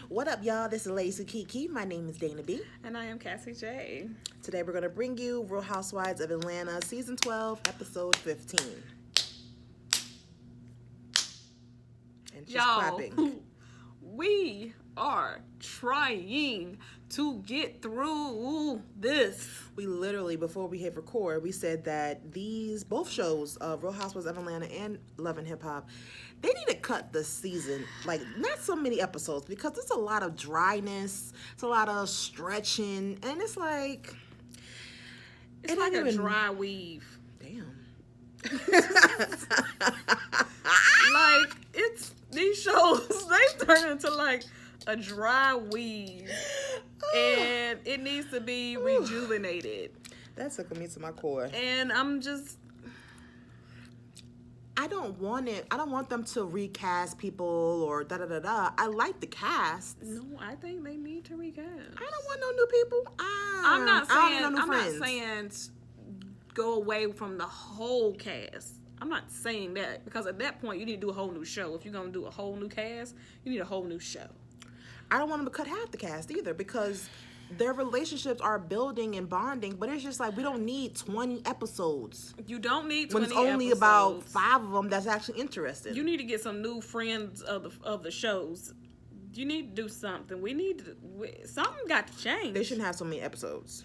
What up, y'all? This is Lacey KeKe. My name is Dana B. And I am Cassie J. Today we're going to bring you Real Housewives of Atlanta, Season 12, Episode 15. And she's clapping. We are trying to get through this. We literally, before we hit record, we said that both shows, Real Housewives of Atlanta and Love and Hip Hop, they need to cut the season, like, not so many episodes, because there's a lot of dryness, it's a lot of stretching, and it's like... It's like a dry weave. Damn. Like, it's... These shows, they turn into, like, a dry weave. And it needs to be rejuvenated. That took me to my core. And I'm just... I don't want them to recast people or da-da-da-da. I like the cast. No, I think they need to recast. I don't want no new people. I'm not saying go away from the whole cast. I'm not saying that, because at that point you need to do a whole new show. If you're going to do a whole new cast, you need a whole new show. I don't want them to cut half the cast either, because their relationships are building and bonding, but it's just like we don't need 20 episodes. You don't need 20 when it's only episodes. About 5 of them that's actually interested. You need to get some new friends of the shows. You need to do something. Something got to change. They shouldn't have so many episodes.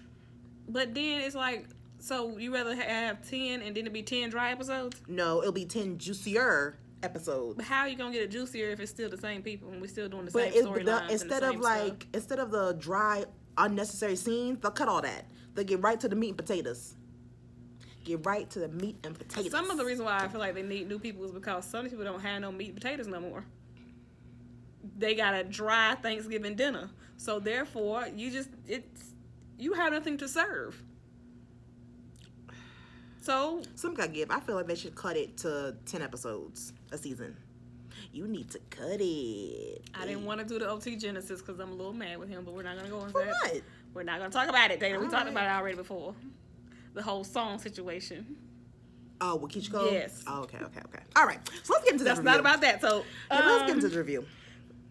But then it's like, so you rather have 10 and then it be 10 dry episodes? No, it'll be 10 juicier episodes. But how are you gonna get it juicier if it's still the same people and we're still doing the same storylines? Instead of the dry, unnecessary scenes, they'll cut all that. They'll get right to the meat and potatoes. Get right to the meat and potatoes. Some of the reason why I feel like they need new people is because some people don't have no meat and potatoes no more. They got a dry Thanksgiving dinner, so therefore you have nothing to serve. So some gotta give. I feel like they should cut it to 10 episodes a season. You need to cut it. I didn't want to do the OT Genesis because I'm a little mad with him, but we're not gonna go into For that. What? We're not gonna talk about it, Dana. We talked right. about it already before. The whole song situation. Oh, with KeKe Cole? Yes. Oh, okay. All right. So let's get into the review. That's not about that. So let's get into the review.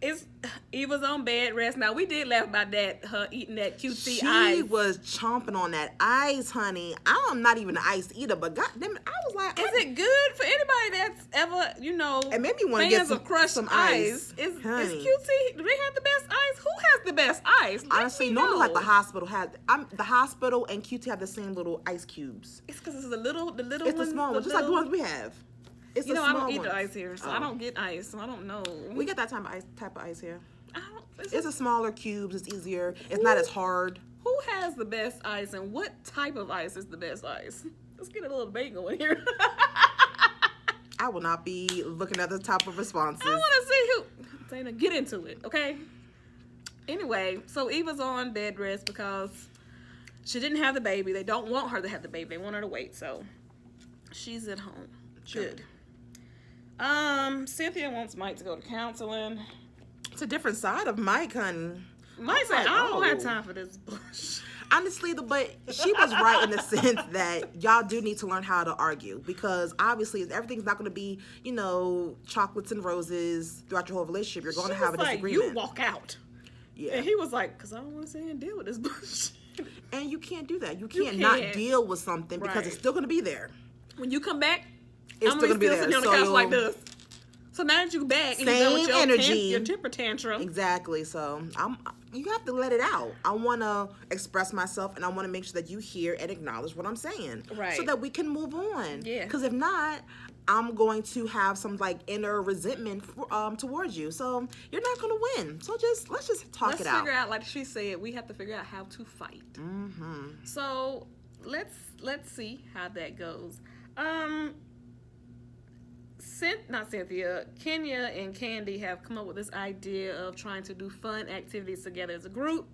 It's Eva's on bed rest. Now, we did laugh about that, her eating that QT She ice. was chomping on that ice, honey. I'm not even an ice eater, but goddamn it, I was like... Is it good for anybody that's ever, it made me want to get some ice. Is QT, do they have the best ice? Who has the best ice? Honestly, normally like the hospital and QT have the same little ice cubes. It's because it's the little It's the small ones, just like the ones we have. It's the small I don't eat ones. the ice here, so I don't get ice, so I don't know. We get that type of ice here. It's a smaller cubes. It's easier. It's not as hard. Who has the best ice, and what type of ice is the best ice? Let's get a little debate going here. I will not be looking at the type of responses. I want to see who. Dana, get into it, okay? Anyway, so Eva's on bed rest because she didn't have the baby. They don't want her to have the baby. They want her to wait, so she's at home. Sure. Good. Cynthia wants Mike to go to counseling. It's a different side of Mike, honey. Mike said, I don't have time for this bullshit. Honestly, but she was right in the sense that y'all do need to learn how to argue, because obviously everything's not going to be, chocolates and roses throughout your whole relationship. You're going to have a disagreement. You walk out. Yeah. And he was like, because I don't want to sit here and deal with this bullshit. And you can't do that. You can't not deal with something because it's still going to be there. When you come back, it's still going to be there. Sitting on the couch like this. So now that you're back and you're done with your energy, your temper tantrum. Exactly. So you have to let it out. I want to express myself, and I want to make sure that you hear and acknowledge what I'm saying, right? So that we can move on. Yeah. Because if not, I'm going to have some inner resentment towards you. So you're not going to win. So let's just talk it out. Let's figure out, like she said, we have to figure out how to fight. Mm-hmm. So let's see how that goes. Not Cynthia, Kenya and Candy have come up with this idea of trying to do fun activities together as a group.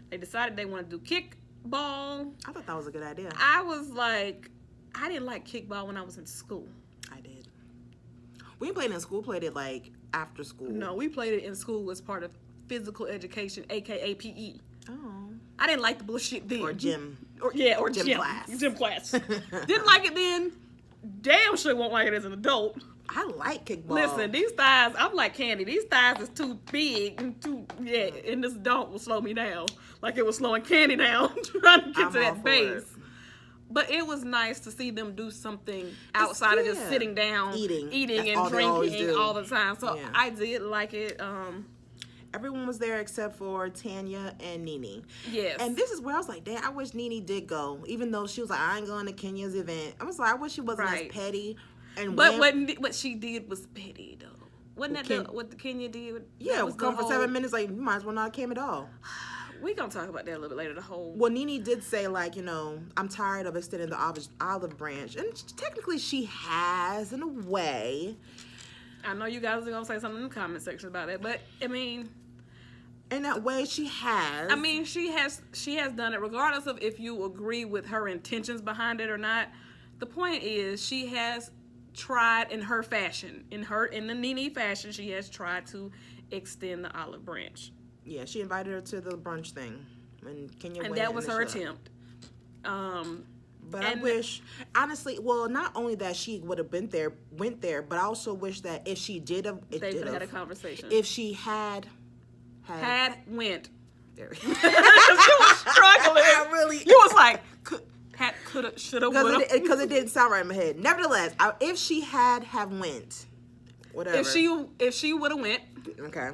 They decided they want to do kickball. I thought that was a good idea. I was like, I didn't like kickball when I was in school. I did. We didn't play it in school, played it after school. No, we played it in school as part of physical education, aka PE. Oh. I didn't like the bullshit then. Or gym. Or gym class. Gym class. Didn't like it then. Damn sure won't like it as an adult. I like kickball. Listen, these thighs, I'm like Candy. These thighs is too big and and this don't will slow me down. Like it was slowing Candy down trying to get to that base. But it was nice to see them do something outside of just sitting down, eating and drinking all the time. So I did like it. Everyone was there except for Tanya and Nene. Yes. And this is where I was like, damn, I wish Nene did go. Even though she was like, I ain't going to Kenya's event. I was like, I wish she wasn't as petty. But what she did was petty, though. Wasn't that what Kenya did? Yeah, come for 7 minutes, like, you might as well not have came at all. We're going to talk about that a little bit later, Well, Nene did say, like, you know, I'm tired of extending the olive branch. And technically she has, in a way. I know you guys are going to say something in the comment section about that, but, I mean... In that way, she has. I mean, she has done it, regardless of if you agree with her intentions behind it or not. The point is, she has tried in her fashion, in the Nene fashion, she has tried to extend the olive branch. Yeah, she invited her to the brunch thing, and Kenya and that was her attempt. But I wish, honestly, well, not only that she would have went there, but I also wish that if she did have, they could have had a conversation. If she had went, there. You was struggling. You was like, coulda, shoulda, woulda. Because it didn't sound right in my head. Nevertheless, if she had went, whatever. If she would have went, okay.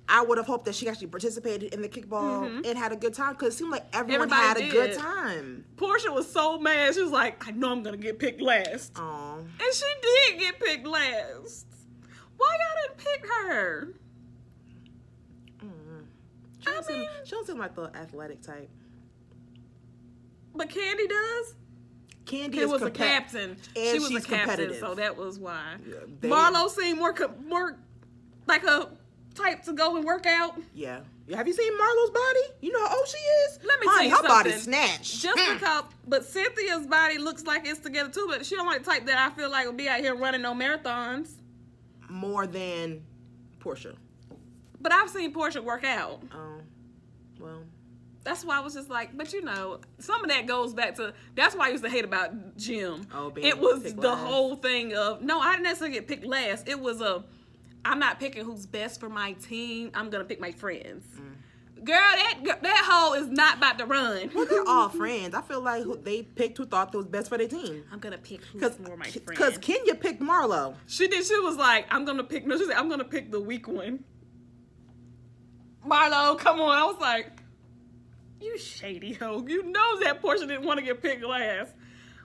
I would have hoped that she actually participated in the kickball and had a good time, because it seemed like everybody had a good time. Portia was so mad. She was like, I know I'm going to get picked last. Aww. And she did get picked last. Why y'all didn't pick her? She don't seem like the athletic type. But Candy does? Candy was a captain. And she was she's a captain, competitive. So that was why. Yeah, Marlo seemed more like a type to go and work out. Yeah. Have you seen Marlo's body? You know how old she is? Let me tell you something. Her body's snatched. Just because, but Cynthia's body looks like it's together too, but she don't like the type that I feel like will be out here running no marathons. More than Portia. But I've seen Portia work out. Oh, well. That's why I was just like, but you know, some of that goes back to, that's why I used to hate about Jim. Oh, it was the last. whole thing of, no, I didn't necessarily get picked last. It was I'm not picking who's best for my team. I'm going to pick my friends. Girl, that hoe is not about to run. Well, they're all friends. I feel like they picked who thought that was best for their team. I'm going to pick who's more my friend. Because Kenya picked Marlo. She did. She was like, she said, I'm going to pick the weak one. Marlo, come on. I was like, you shady hoe. You know that Portia didn't want to get picked last.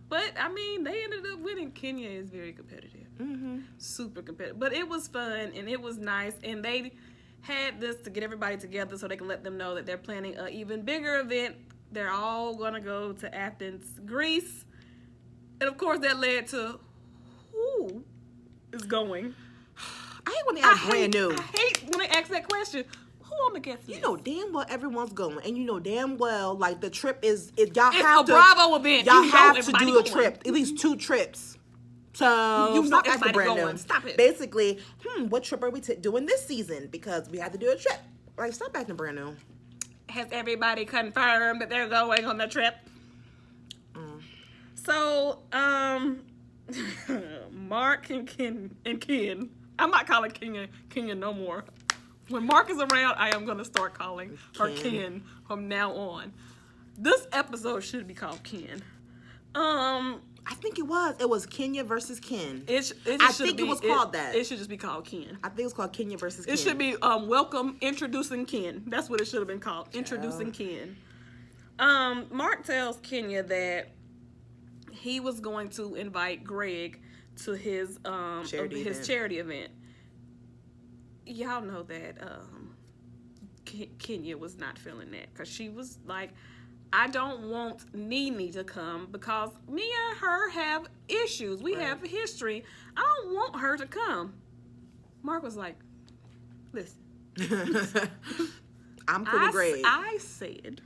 But, I mean, they ended up winning. Kenya is very competitive. Super competitive. But it was fun, and it was nice. And they had this to get everybody together so they can let them know that they're planning an even bigger event. They're all going to go to Athens, Greece. And, of course, that led to who is going. I hate when they ask brand new. I hate when they ask that question. Who on the guest list? You know damn well everyone's going, and you know damn well like the trip is y'all have to. It's a Bravo event. Y'all have to do a trip, at least 2 trips. So you know everybody brand going. New. Stop it. Basically, what trip are we doing this season? Because we have to do a trip. Like, stop acting brand new. Has everybody confirmed that they're going on the trip? So, Mark and Ken. I'm not calling Kenya no more. When Mark is around, I am going to start calling her Ken from now on. This episode should be called Ken. I think it was. It was Kenya versus Ken. I think it was called that. It should just be called Ken. I think it's called Kenya versus Ken. It should be Welcome Introducing Ken. That's what it should have been called. Introducing Ken. Mark tells Kenya that he was going to invite Greg to his charity event. Y'all know that Kenya was not feeling that, because she was like, I don't want Nene to come because me and her have issues. We have a history. I don't want her to come. Mark was like, listen. I'm cool with Greg. I said,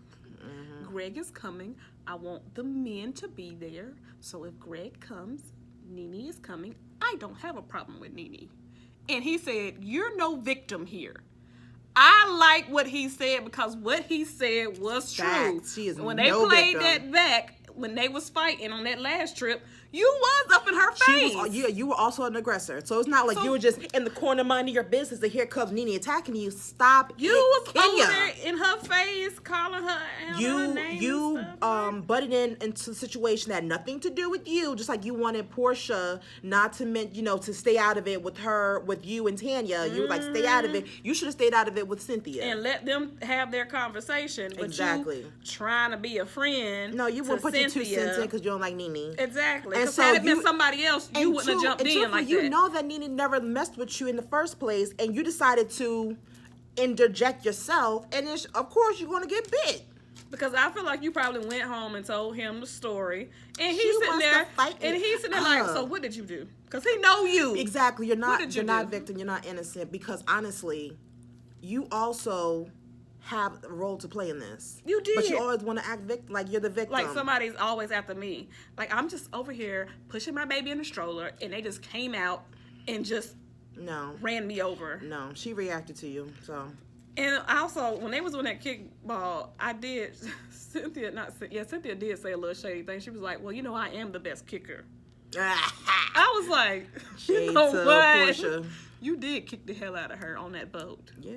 Greg is coming. I want the men to be there. So if Greg comes, Nene is coming. I don't have a problem with Nene. And he said, you're no victim here. I like what he said, because what he said was true. She is when they no played victim. that back, when they was fighting on that last trip, You was up in her face. You were also an aggressor. So it's not like you were just in the corner minding your business and here comes Nene attacking you. Stop. You was over there in her face, calling her her name. You butted into a situation that had nothing to do with you. Just like you wanted Portia not to to stay out of it with you and Tanya. You were like, stay out of it. You should have stayed out of it with Cynthia and let them have their conversation. But you trying to be a friend. No, you wouldn't put your 2 cents in because you don't like Nene. Exactly. And so had it been somebody else, you wouldn't have jumped in like that. You know that Nene never messed with you in the first place, and you decided to interject yourself, and then, of course you're going to get bit. Because I feel like you probably went home and told him the story, and he's sitting there, like, so what did you do? Because he know you. Exactly. You're not victim. You're not innocent. Because honestly, you also have a role to play in this. You did. But you always want to act like you're the victim. Like somebody's always after me. Like I'm just over here pushing my baby in the stroller, and they just came out and just ran me over. No, she reacted to you, so. And also, when they was on that kickball, Cynthia did say a little shady thing. She was like, well, I am the best kicker. I was like, you know what? Portia. You did kick the hell out of her on that boat. Yeah.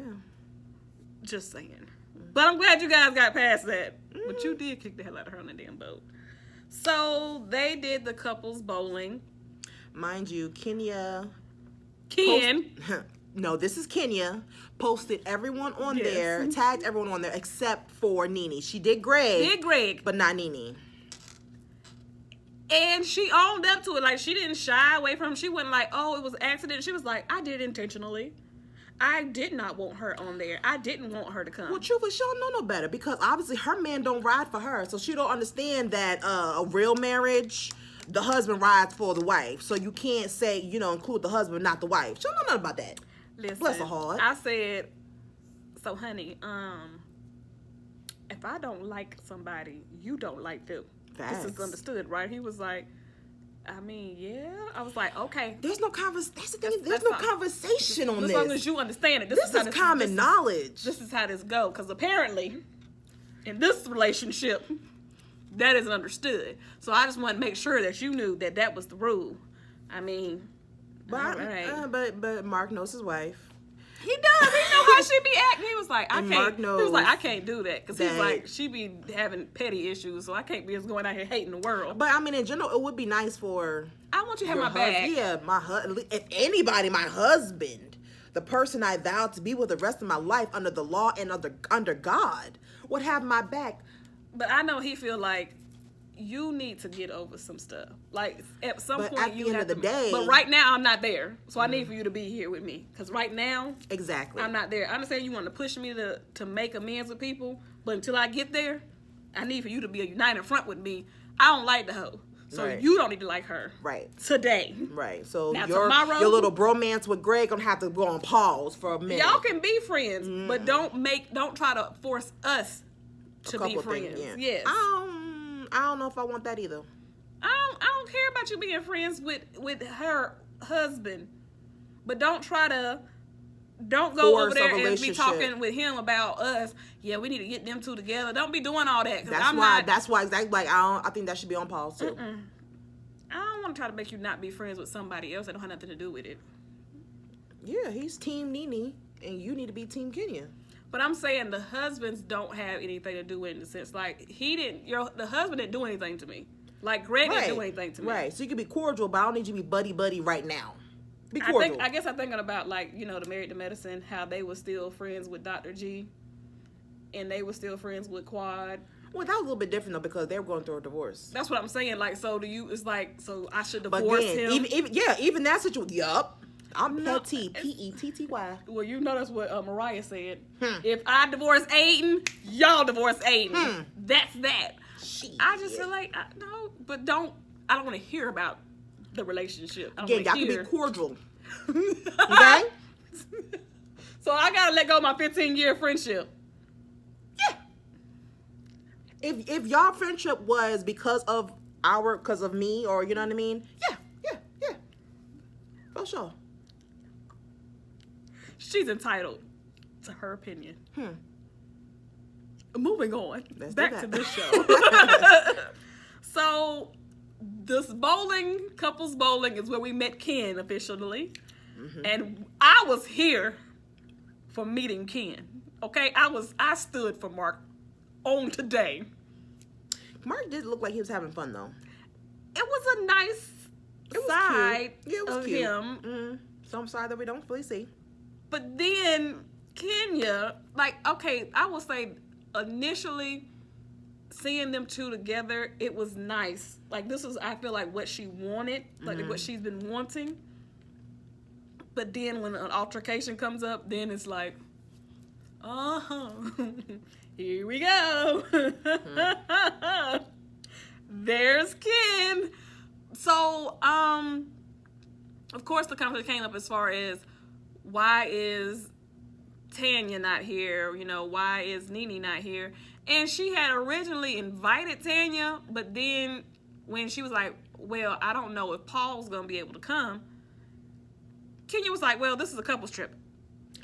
Just saying. But I'm glad you guys got past that. But you did kick the hell out of her on that damn boat. So they did the couples bowling. Mind you, Ken. No, this is Kenya. Posted everyone on there, tagged everyone on there except for Nene. She did Greg. But not Nene. And she owned up to it. Like, she didn't shy away from him. She wasn't like, oh, it was an accident. She was like, I did it intentionally. I did not want her on there. I didn't want her to come. Well, truthfully, she don't know no better because obviously her man don't ride for her. So she don't understand that a real marriage, the husband rides for the wife. So you can't say, include the husband, not the wife. She don't know nothing about that. Listen, bless her heart. I said, so honey, if I don't like somebody, you don't like them. Facts. This is understood, right? He was like, I mean, yeah. I was like, okay. There's no conversation. There's no conversation on this. As long as you understand it. This is common knowledge. This is how this goes. Because apparently, in this relationship, that isn't understood. So I just want to make sure that you knew that was the rule. I mean, but Mark knows his wife. He does. He know how she be acting. He was like, I can't do that. Because he's like, she be having petty issues, so I can't be just going out here hating the world. But I mean, in general, it would be nice for. I want you to have my back. Yeah, my husband. If anybody, my husband, the person I vowed to be with the rest of my life under the law and under God, would have my back. But I know he feel like you need to get over some stuff. Like at some point, at the end of the day. But right now, I'm not there, so I need for you to be here with me. Because right now, exactly, I'm not there. I understand you want to push me to make amends with people, but until I get there, I need for you to be a united front with me. I don't like the hoe, so you don't need to like her. Right. Today. Right. So now, your little bromance with Greg gonna have to go on pause for a minute. Y'all can be friends, but don't try to force us to be friends. Yes. I don't know if I want that either. I don't care about you being friends with her husband, but don't go over there and be talking with him about us. Yeah, we need to get them two together. Don't be doing all that. That's why exactly. Like I think that should be on pause too. I don't want to try to make you not be friends with somebody else that don't have nothing to do with it. Yeah, he's Team Nene, and you need to be Team Kenya. But I'm saying the husbands don't have anything to do with it in the sense like the husband didn't do anything to me. Like Greg didn't do anything to me. Right. So you can be cordial, but I don't need you to be buddy right now. Be cordial. I guess I'm thinking about like, the Married to Medicine, how they were still friends with Dr. G and they were still friends with Quad. Well, that was a little bit different though because they were going through a divorce. That's what I'm saying. Like, so so I should divorce him. Even that situation. Yup. I'm petty, Petty. Well, that's what Mariah said. If I divorce Aiden, y'all divorce Aiden. That's that. I just feel like, no, but I don't want to hear about the relationship. Y'all can be cordial. Okay? So I got to let go of my 15-year friendship. Yeah. If y'all friendship was because of me, or you know what I mean? Yeah. For sure. She's entitled to her opinion. Moving on. Back to this show. So this couples bowling is where we met Ken officially. And I was here for meeting Ken. Okay, I stood for Mark on today. Mark did look like he was having fun though. It was a nice side of cute. him. Some side that we don't fully see. But then Kenya, like, okay, I will say initially seeing them two together, it was nice. Like, this was, I feel like, what she wanted, like what she's been wanting. But then when an altercation comes up, then it's like, here we go. There's Ken. So, of course, the conversation came up as far as why is Tanya not here? You know, why is Nene not here? And she had originally invited Tanya, but then when she was like, well, I don't know if Paul's going to be able to come, Kenya was like, well, this is a couple's trip.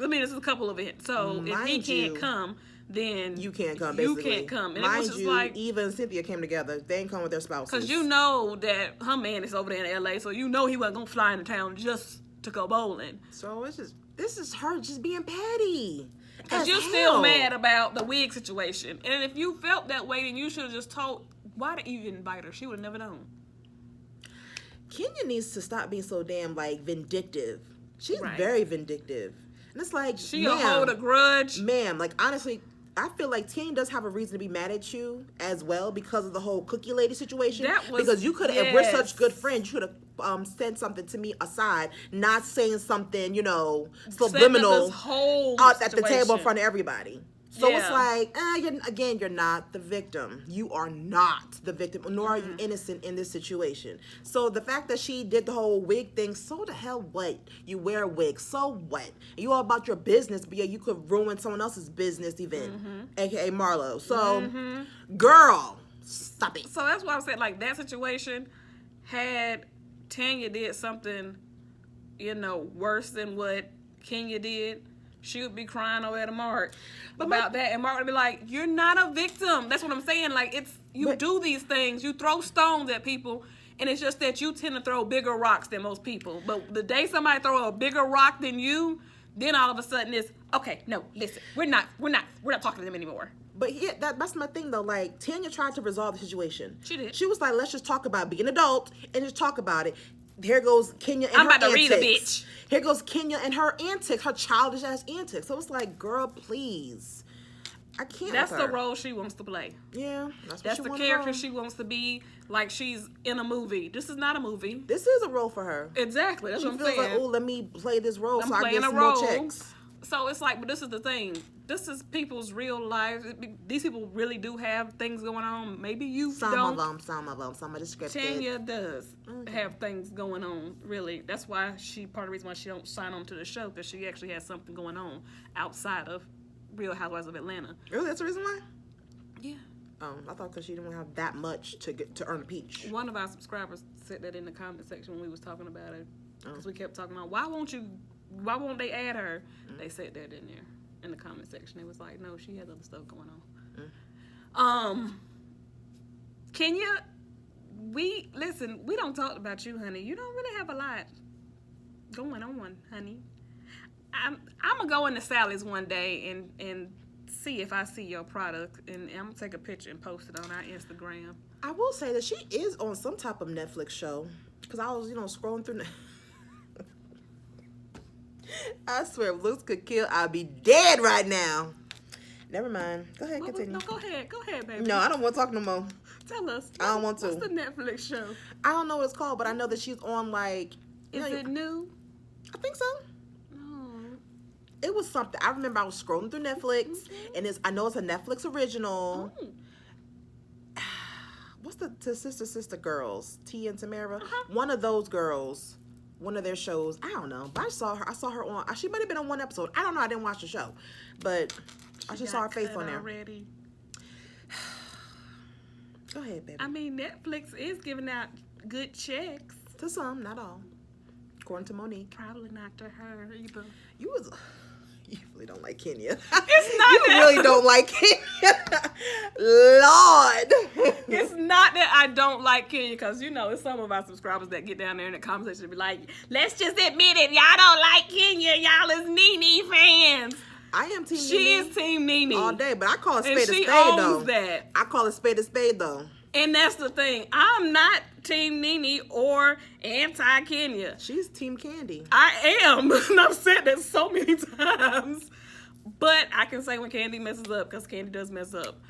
I mean, this is a couple event. So if he can't come, then you can't come, basically. You can't come. And Mind it was just you, like, Eva and Cynthia came together. They ain't come with their spouses. because you know that her man is over there in LA, so you know he wasn't going to fly into town just to go bowling. So this is her just being petty. Because you're still mad about the wig situation. And if you felt that way, then you should have just told, why did you invite her? She would have never known. Kenya needs to stop being so damn, like, vindictive. She's Right. very vindictive. And it's like, She'll hold a grudge. Ma'am, like, honestly, I feel like Tanya does have a reason to be mad at you as well because of the whole cookie lady situation. Because you could have, if we're such good friends, you could have sent something to me aside, not saying something, you know, subliminal at the table in front of everybody. So it's like, you're not the victim. You are not the victim, nor are you innocent in this situation. So the fact that she did the whole wig thing, so the hell what? You wear a wig, so what? You all about your business, but yeah, you could ruin someone else's business event, aka Marlo. So, girl, stop it. So that's why I said, like, that situation, had Tanya did something, you know, worse than what Kenya did, she would be crying over at Mark about that, and Mark would be like, "You're not a victim." That's what I'm saying. Like, it's you do these things, you throw stones at people, and it's just that you tend to throw bigger rocks than most people. But the day somebody throw a bigger rock than you, then all of a sudden it's okay. No, listen, we're not talking to them anymore. But yeah, that's my thing though. Like, Tanya tried to resolve the situation. She did. She was like, "Let's just talk about it. Be an adult and just talk about it." Here goes Kenya and her antics. I'm about to read a bitch. Here goes Kenya and her antics, her childish ass antics. So it's like, girl, please. I can't. That's the role she wants to play. Yeah, that's the character she wants to be. Like, she's in a movie. This is not a movie. This is a role for her. Exactly. That's what I'm saying. She feels like, oh, let me play this role so I get some more checks. So it's like, but this is the thing. This is people's real lives. These people really do have things going on. Maybe you don't. Some of them. Some of the scripted. Tanya does have things going on, really. That's why part of the reason why she don't sign on to the show, because she actually has something going on outside of Real Housewives of Atlanta. Really? That's the reason why? Yeah. I thought because she didn't have that much to earn a peach. One of our subscribers said that in the comment section when we was talking about it. Because we kept talking about, why won't they add her? They said that in there. In the comment section, it was like, no, she has other stuff going on. Kenya, we don't talk about you, honey. You don't really have a lot going on, honey. I'm gonna go into Sally's one day and see if I see your product, and I'm gonna take a picture and post it on our Instagram. I will say that she is on some type of Netflix show, because I was, scrolling through. I swear, if looks could kill, I'd be dead right now. Never mind. Go ahead, continue. No, go ahead, baby. No, I don't want to talk no more. Tell us. I don't want to. What's the Netflix show? I don't know what it's called, but I know that she's on, like... Is it new? I think so. No. It was something. I remember I was scrolling through Netflix, and I know it's a Netflix original. Oh. What's the sister girls? Tia and Tamara? One of those girls. One of their shows. I don't know. But I saw her on... She might have been on one episode. I don't know. I didn't watch the show. But I just saw her face on there. Already. Go ahead, baby. I mean, Netflix is giving out good checks. To some, not all. According to Monique. Probably not to her either. You You really don't like Kenya. It's not You that. really don't like Kenya. Lord. It's not that I don't like Kenya, because it's some of our subscribers that get down there in the conversation and be like, let's just admit it, y'all don't like Kenya, y'all is Nene fans. I am Team She Nene is Team Nene all day, but I call it spade and a she spade owns though. that. I call it spade a spade though. And that's the thing. I'm not Team Nene or anti-Kenya. She's Team Candy. I am. And I've said that so many times. But I can say when Candy messes up, because Candy does mess up.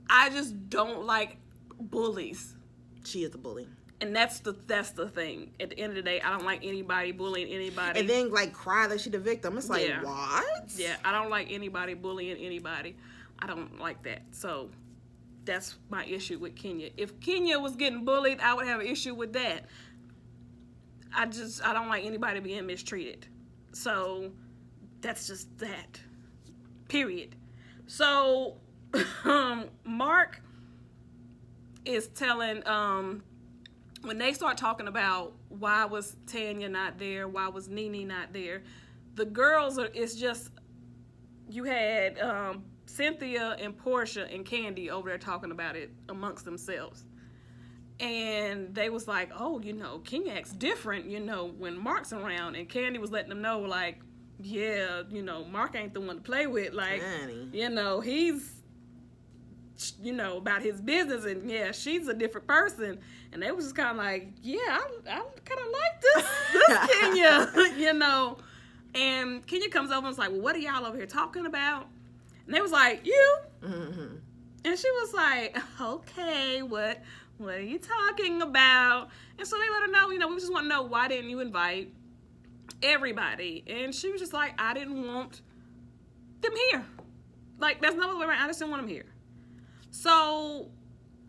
I just don't like bullies. She is a bully. And that's the thing. At the end of the day, I don't like anybody bullying anybody. And then cry that she the victim. It's like, Yeah. what? Yeah, I don't like anybody bullying anybody. I don't like that. So that's my issue with Kenya. If Kenya was getting bullied, I would have an issue with that. I don't like anybody being mistreated. So that's just that. Period. So Mark is telling when they start talking about why was Tanya not there, why was Nene not there, the girls it's just, you had Cynthia and Portia and Candy over there talking about it amongst themselves. And they was like, oh, Kenya acts different, when Mark's around. And Candy was letting them know, like, yeah, Mark ain't the one to play with. Like, Honey. He's, about his business. And, yeah, she's a different person. And they was just kind of like, yeah, I kind of like this Kenya, And Kenya comes over and was like, well, what are y'all over here talking about? And they was like, you? Mm-hmm. And she was like, okay, what are you talking about? And so they let her know, we just want to know, why didn't you invite everybody? And she was just like, I didn't want them here. Like, that's no other way around. I just didn't want them here. So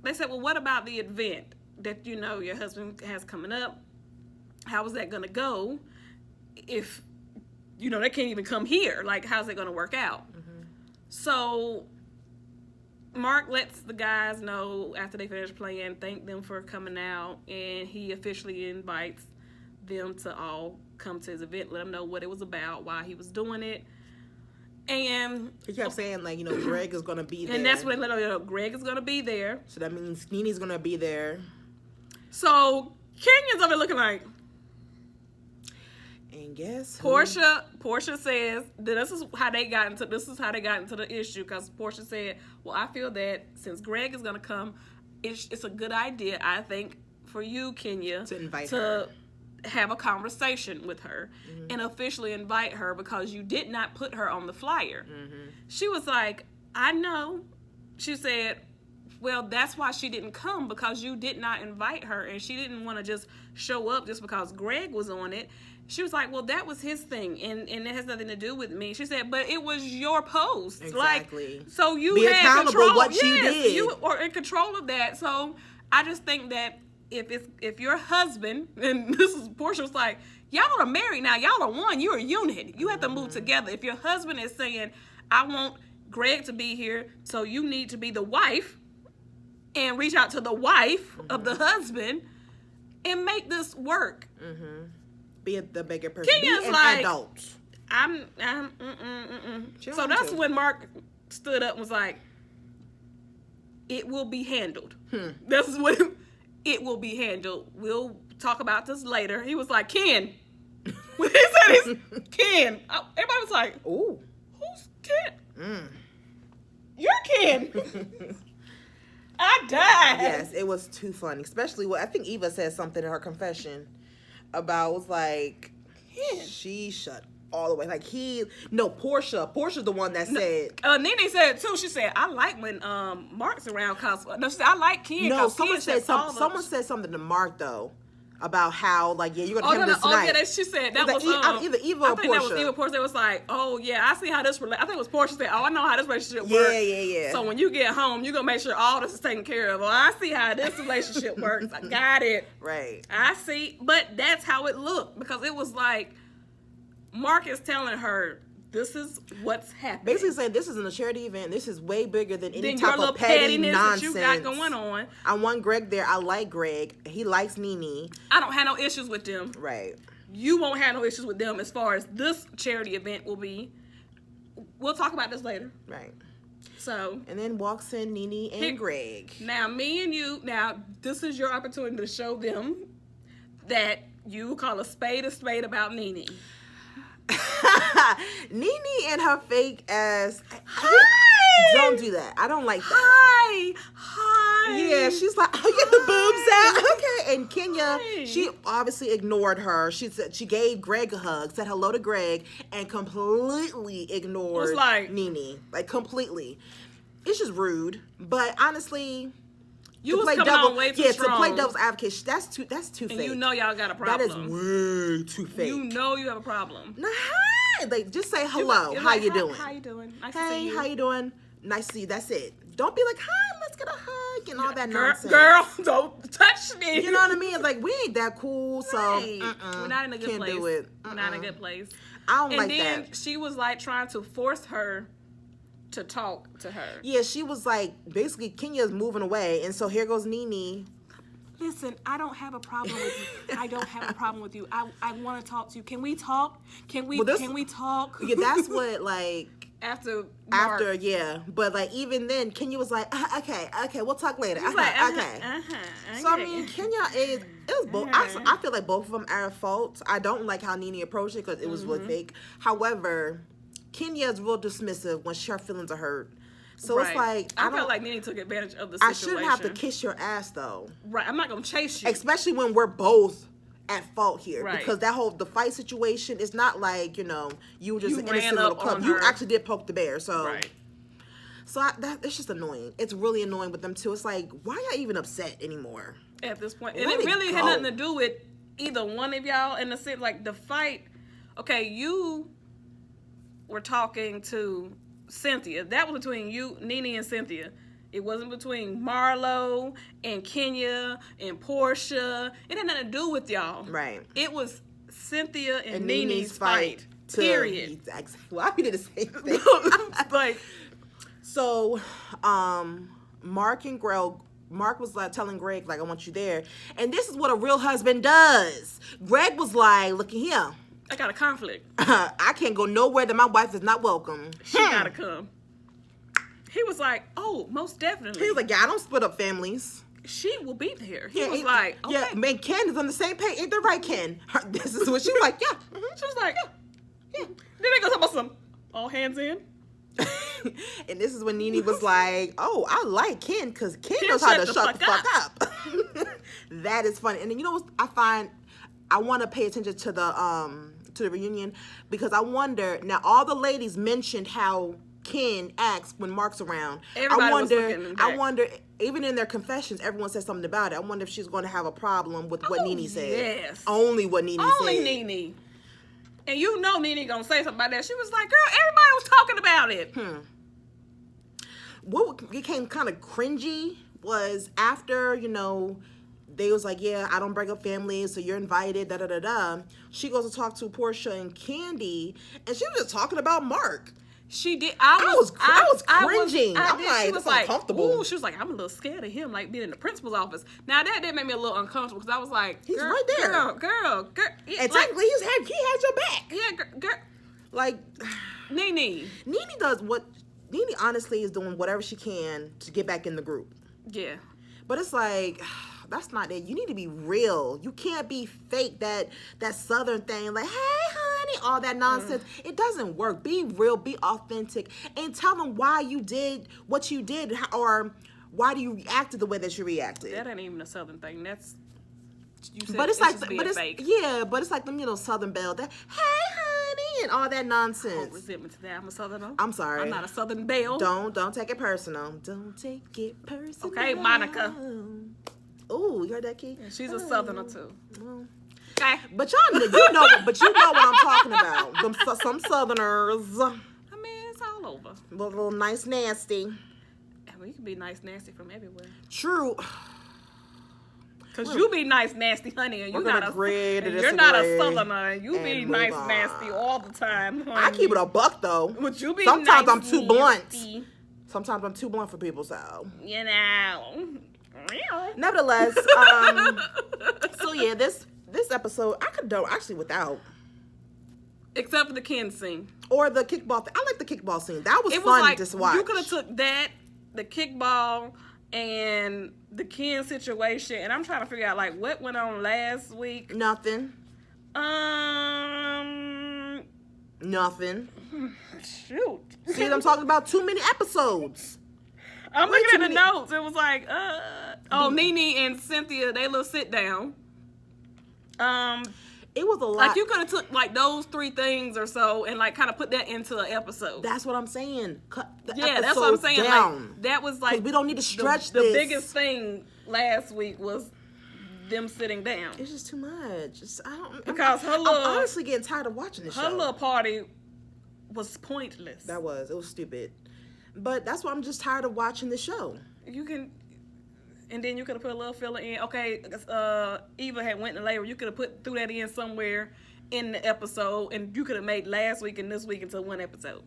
they said, well, what about the event that, your husband has coming up? How is that going to go if, they can't even come here? Like, how's it going to work out? Mm-hmm. So Mark lets the guys know after they finish playing, thank them for coming out, and he officially invites them to all come to his event, let them know what it was about, why he was doing it. And he kept saying, Greg is going to be there. And that's when they let them know Greg is going to be there. So that means Nene's going to be there. So Kenya's over there looking like, and guess Portia says this is how they got into the issue, because Portia said, well, I feel that since Greg is going to come, it's a good idea, I think, for you, Kenya, to invite to her, have a conversation with her, mm-hmm. and officially invite her, because you did not put her on the flyer. Mm-hmm. She was like, I know. She said, well, that's why she didn't come, because you did not invite her, and she didn't want to just show up just because Greg was on it. She was like, well, that was his thing, and it has nothing to do with me. She said, but it was your post. Exactly. Like, so you be had accountable control. What you did. You were in control of that. So I just think that if your husband, and this is Portia was like, y'all are married now. Y'all are one. You're a unit. You have to move together. If your husband is saying, I want Greg to be here, so you need to be the wife, and reach out to the wife mm-hmm. of the husband and make this work. Mm-hmm. Be the bigger person. Kenya's be an like, adult. So that's when Mark stood up and was like, it will be handled. This is what it will be handled. We'll talk about this later. He was like, Ken. When he said he's Ken, everybody was like, ooh, who's Ken? You're Ken. I died. Yes, it was too funny. Especially I think Eva said something in her confession about, was like, she shut all the way. Like Portia's the one that said. Nene said it too. She said, I like when Mark's around, cause she said, I like Ken. No, someone said something to Mark though. About how, like, yeah, you're gonna have this night. Oh, yeah, she said that was either Eva or Portia. I think that was Eva. Portia was like, oh yeah, I see how this. I think it was Portia said, oh, I know how this relationship works. Yeah. So when you get home, you're gonna make sure all this is taken care of. Oh, I see how this relationship works. I got it. Right. I see, but that's how it looked, because it was like Mark is telling her, this is what's happening. Basically saying, this isn't a charity event. This is way bigger than any type of petty nonsense that you got going on. I want Greg there. I like Greg. He likes Nene. I don't have no issues with them. Right. You won't have no issues with them as far as this charity event will be. we'll talk about this later. Right. So. And then walks in Nene and Greg. Now, me and you, this is your opportunity to show them that you call a spade about Nene. Nene and her fake ass. Hi! Don't do that. I don't like that. Hi! Yeah, she's like, oh, get the boobs out. Okay. And Kenya, Hi. she obviously ignored her. She said she gave Greg a hug, said hello to Greg, and completely ignored Nene. Like, completely. It's just rude. But honestly, you was coming on way too strong. To play devil's advocate, that's too fake. And you know y'all got a problem. That is way too fake. You know you have a problem. Nah, hi. Like, just say hello. How you doing? How you doing? Nice to hey, see you. How you doing? Nice to see you. That's it. Don't be like, hi, let's get a hug and all that nonsense. Girl, don't touch me. You know what I mean? It's like, we ain't that cool, so right. We're not in a good can't place. do it. We're not in a good place. I don't like that. And then she was like trying to force her to talk to her. Yeah, she was like, basically, Kenya's moving away, and so here goes Nene. Listen, I don't have a problem with you. I don't have a problem with you. I want to talk to you. Can we talk? Can we talk? Yeah, that's what, like... After, yeah. But, like, even then, Kenya was like, okay, we'll talk later. Okay. So, I mean, Kenya it was both. I feel like both of them are at fault. I don't like how Nene approached it because it was really fake. However, Kenya is real dismissive when her feelings are hurt. So it's like... I felt like Nene took advantage of the situation. I shouldn't have to kiss your ass, though. Right. I'm not going to chase you. Especially when we're both at fault here. Right. Because the fight situation is not like, you were just an innocent little club. You actually did poke the bear, so... Right. So it's just annoying. It's really annoying with them, too. It's like, why are y'all even upset anymore? At this point. And it really had nothing to do with either one of y'all. In the sense, like, the fight... Okay, you were talking to Cynthia. That was between you, Nene, and Cynthia. It wasn't between Marlo and Kenya and Portia. It had nothing to do with y'all. Right. It was Cynthia and Nene's fight. Period. Well, we did the same thing. Like, so, Mark was like telling Greg, like, I want you there. And this is what a real husband does. Greg was like, look at here. I got a conflict. I can't go nowhere that my wife is not welcome. She gotta come. He was like, oh, most definitely. He was like, yeah, I don't split up families. She will be there. He was like, okay. Yeah, man, Ken is on the same page. Ain't that right, Ken? This is what she was like, yeah. She was like, yeah. Then they go talk about some all hands in. And this is when Nene was like, oh, I like Ken because Ken knows how to shut the fuck up. That is funny. And then you know what I want to pay attention to the reunion because I wonder, now all the ladies mentioned how Ken acts when Mark's around. I wonder, even in their confessions, everyone said something about it. I wonder if she's going to have a problem with what Nene said. Yes. Only what Nene said. Only Nene. And you know Nene going to say something about that. She was like, girl, everybody was talking about it. What became kind of cringy was after, they was like, yeah, I don't break up families, so you're invited, da-da-da-da. She goes to talk to Portia and Candy, and she was just talking about Mark. She did. I was cringing. I'm like, she was like, uncomfortable. Ooh, she was like, I'm a little scared of him, like being in the principal's office. Now that made me a little uncomfortable because I was like, he's right there, girl. And technically, he had your back. Yeah, girl. Like, Nene does what. Nene honestly is doing whatever she can to get back in the group. Yeah, but it's like. That's not it. You need to be real. You can't be fake, that Southern thing, like, hey, honey, all that nonsense. It doesn't work. Be real, be authentic, and tell them why you did what you did, or why do you reacted the way that you reacted. That ain't even a Southern thing. That's, you said, but it's like, fake. Yeah, but it's like them, Southern belle, that, hey, honey, and all that nonsense. Oh, resentment to that. I'm a Southerner. I'm sorry. I'm not a Southern belle. Don't take it personal. Don't take it personal. Okay, Monica. Ooh, you heard that, Key? Yeah, she's a Southerner too. Okay, but you know what I'm talking about. Some Southerners. I mean, it's all over. A little nice, nasty. And we can be nice, nasty from everywhere. True. Cause you be nice, nasty, honey, and you're not a Southerner. And you be nice, nasty all the time. Honey. I keep it a buck though. But you be sometimes nice, I'm too blunt. Sometimes I'm too blunt for people, so Nevertheless, so yeah, this episode I could do actually without. Except for the Ken scene. Or the kickball. I like the kickball scene. That was It fun was like, to watch. you could have took that, the kickball, and the Ken situation, and I'm trying to figure out, like, what went on last week. Nothing. Nothing. Shoot. See what I'm talking about? Too many episodes. I'm Way looking too at the many- notes. It was like, Nene and Cynthia, they little sit down. It was a lot. Like, you could have took, like, those 3 things or so and, like, kind of put that into an episode. That's what I'm saying. Cut the That's what I'm episodes saying. down. Like, that was, like, we don't need to stretch the this. biggest thing last week was them sitting down. It's just too much. Because I'm honestly getting tired of watching this her show. little party was pointless. It was stupid. But that's why I'm just tired of watching the show. You can, and then you could have put a little filler in. Okay, Eva had went in labor. You could have threw that in somewhere in the episode, and you could have made last week and this week into one episode.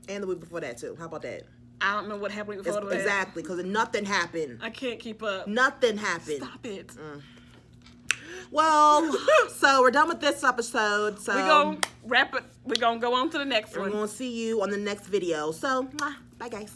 And the week before that too. How about that? I don't know what happened before that. Exactly, because nothing happened. I can't keep up. Nothing happened. Stop it. Well, so we're done with this episode. So We're going to wrap it. We're going to go on to the next we're one. going to see you on the next video. So, bye guys.